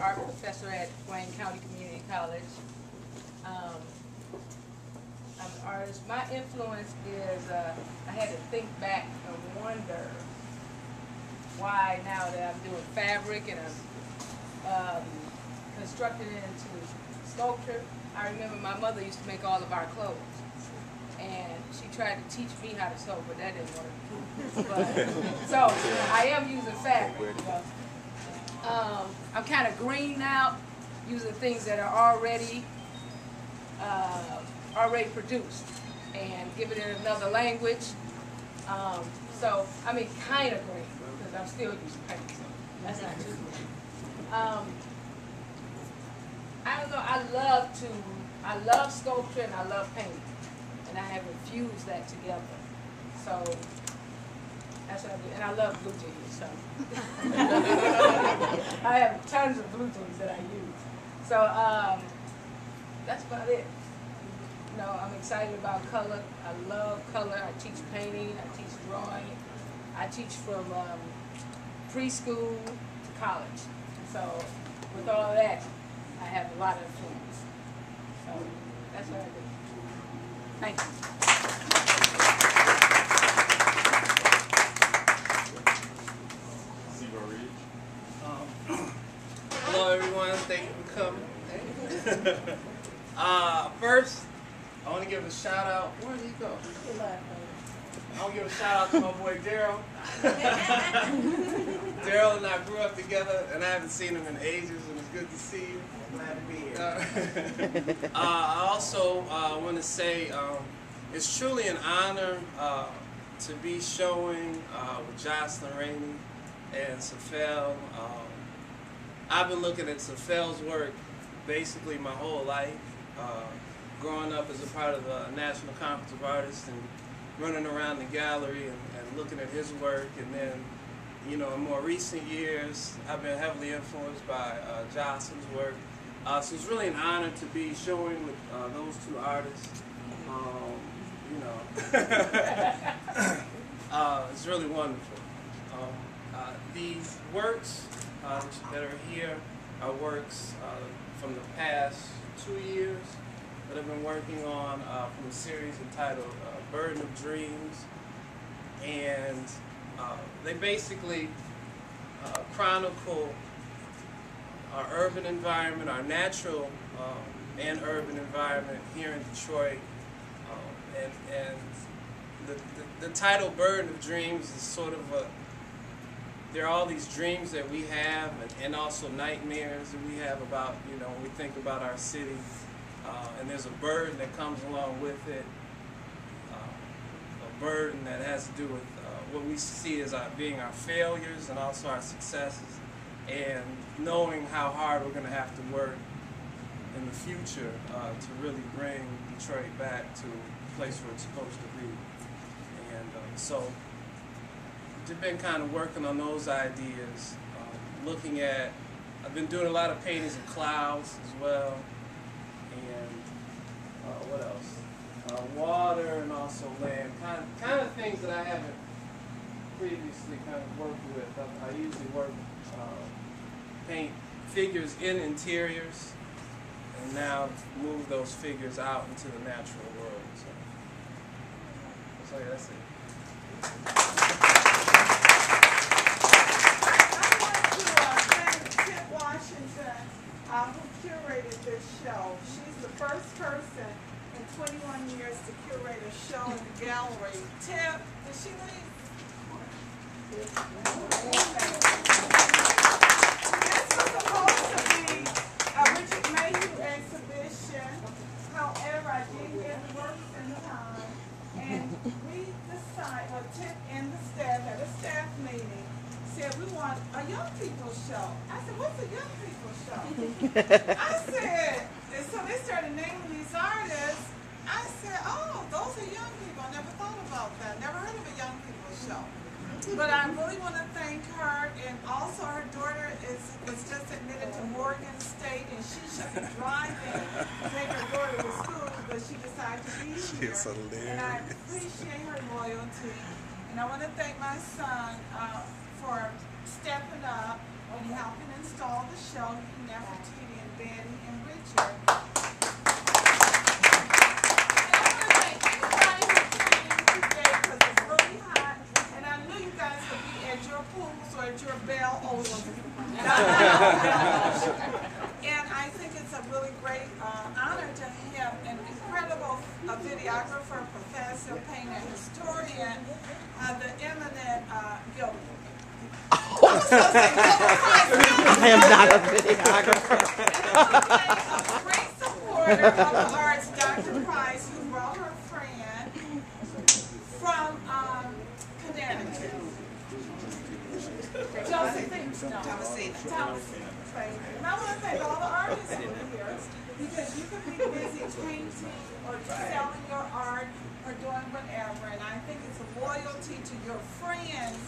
art professor at Wayne County Community College. I'm an artist. My influence is, I had to think back and wonder why now that I'm doing fabric and I'm constructing it into sculpture. I remember my mother used to make all of our clothes. And she tried to teach me how to sew, but that didn't work. But, so I am using fabric. I'm kind of green now, using things that are already produced, and giving it another language. So I mean, kind of green, because I'm still using paint. So that's not too green. I don't know. I love sculpture and I love painting. And I have infused that together. So that's what I do. And I love blue jeans. So I have tons of blue jeans that I use. So that's about it. You know, I'm excited about color. I love color. I teach painting. I teach drawing. I teach from preschool to college. So with all that, I have a lot of influence. So that's what I do. Thank you. Hello everyone, thank you for coming. First, I want to give a shout out. Where did he go? I want to give a shout out to my boy Daryl. Daryl and I grew up together, and I haven't seen him in ages, and it's good to see you. I'm glad to be here. I also want to say it's truly an honor to be showing with Jocelyn Rainey and Safel. I've been looking at Safel's work basically my whole life, growing up as a part of the National Conference of Artists and running around the gallery and looking at his work. And then, you know, in more recent years, I've been heavily influenced by Jocelyn's work. So it's really an honor to be showing with those two artists. You know, it's really wonderful. These works that are here are works from the past 2 years that I've been working on from a series entitled Burden of Dreams. And they basically chronicle our urban environment, our natural and urban environment here in Detroit. And the title Burden of Dreams is sort of there are all these dreams that we have and also nightmares that we have about, you know, when we think about our city. And there's a burden that comes along with it, a burden that has to do with what we see as being our failures and also our successes, and knowing how hard we're going to have to work in the future to really bring Detroit back to the place where it's supposed to be. And so I've been kind of working on those ideas, looking at, I've been doing a lot of paintings of clouds as well, and what else? Water and also land, kind of things that I haven't previously kind of worked with. I usually work, paint figures in interiors, and now move those figures out into the natural world. So yeah, that's it. Who curated this show. She's the first person in 21 years to curate a show in the gallery. Tip, did she leave? This was supposed to be a Richard Mayhew exhibition. However, I didn't get the works in time. And we decided, well, Tip and the staff had a staff meeting. Said we want a young people show. I said, what's a young people show? I said, and so they started naming these artists. I said, oh, those are young people. I never thought about that. Never heard of a young people show. But I really want to thank her, and also her daughter was just admitted to Morgan State, and she should be driving to take her daughter to school, but she decided to be here. She's hilarious. And I appreciate her loyalty. And I want to thank my son for stepping up when helping install the shelf, Nefertiti and Betty and Richard. At your Bell Ocean. And I think it's a really great honor to have an incredible videographer, professor, painter, historian, the eminent Gilbert. I am not a videographer. A great supporter of the arts, Dr. Price, who brought her friend from Connecticut. Jocelyn. And I want to thank all the artists over here, because you can be busy painting or selling your art or doing whatever, and I think it's a loyalty to your friends,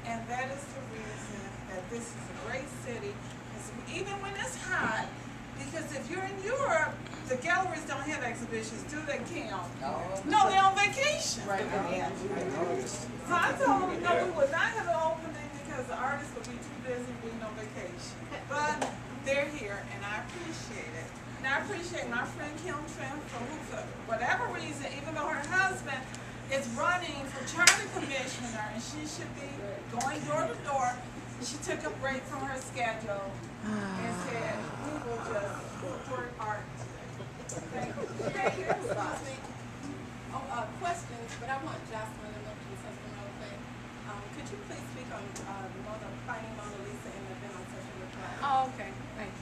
and that is the reason that this is a great city. Even when it's hot, because if you're in Europe, the galleries don't have exhibitions, do they, Kim? No, they're on vacation. Right. So I told them, no, we would not have an opening because the artists would be too busy being on vacation. But they're here, and I appreciate it. And I appreciate my friend Kim Trim, for whatever reason, even though her husband is running for charter commissioner, and she should be going door to door, she took a break from her schedule and said, we will just support art. Thank you. Thank you. Questions, but I want Jocelyn to mention something real quick. Could you please speak on finding Mona Lisa and the event on social media? Oh, okay. Thank you.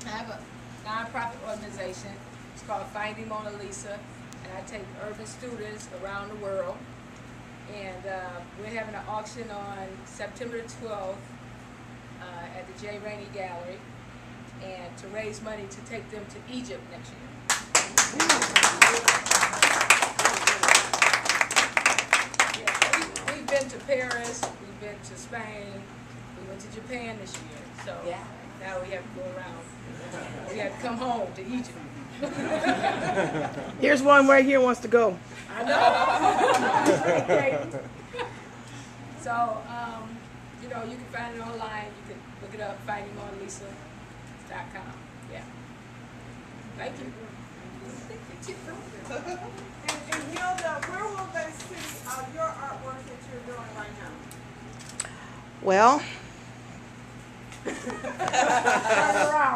I have a nonprofit organization. It's called Finding Mona Lisa, and I take urban students around the world. And we're having an auction on September 12th at the Jocelyn Rainey Gallery, and to raise money to take them to Egypt next year. Yeah, we've been to Paris, we've been to Spain, we went to Japan this year, so now we have to go around. We have to come home to Egypt. Here's one right here wants to go. I know. Okay. So, you know, you can find it online. You can look it up, findingmonalisa.com. Yeah. Thank you. And Hilda, where will they see your artwork that you're doing right now? Well,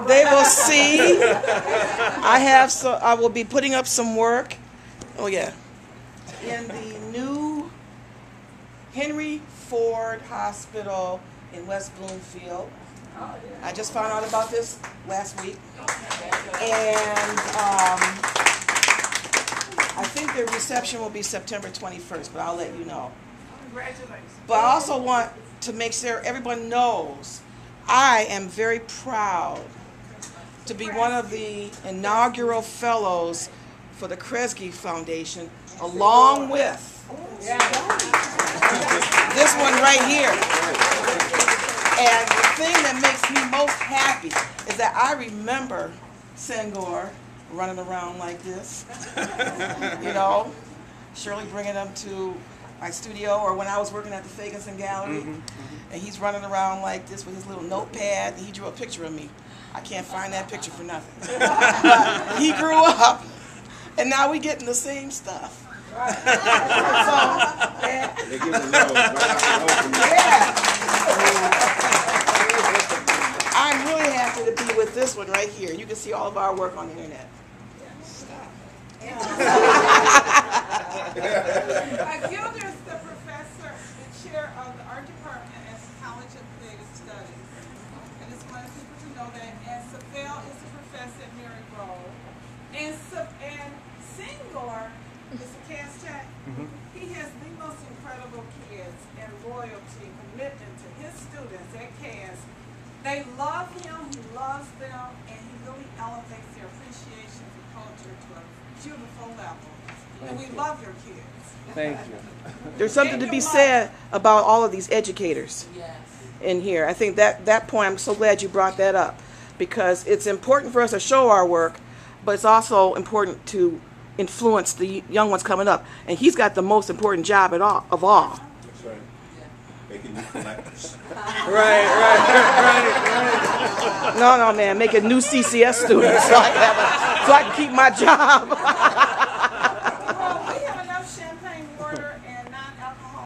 they will see. I will be putting up some work. Oh yeah, in the new Henry Ford Hospital in West Bloomfield. I just found out about this last week, and I think the reception will be September 21st, but I'll let you know. Congratulations. But I also want to make sure everyone knows I am very proud to be one of the inaugural fellows for the Kresge Foundation, along with this one right here. And the thing that makes me most happy is that I remember Senghor running around like this, you know, Shirley bringing them to my studio, or when I was working at the Fagenson Gallery, and he's running around like this with his little notepad, and he drew a picture of me. I can't find that picture for nothing. But he grew up, and now we getting the same stuff. They give a love, I'm really happy to be with this one right here. You can see all of our work on the internet. Gilder is the professor, the chair of the art department at the College of Creative Studies. I just wanted people to know that. And Savelle is a professor at Mary Grove. And Senghor is a cast tech. He has the most incredible kids and loyalty and commitment to his students at CAS. They love him, he loves them, and he really elevates their appreciation for culture to a beautiful level. And we love your kids. Thank you. There's something to be said about all of these educators in here. I think that point, I'm so glad you brought that up, because it's important for us to show our work, but it's also important to influence the young ones coming up. And he's got the most important job of all. That's right. making new collectors. Right. No, man, making new CCS students so I can keep my job.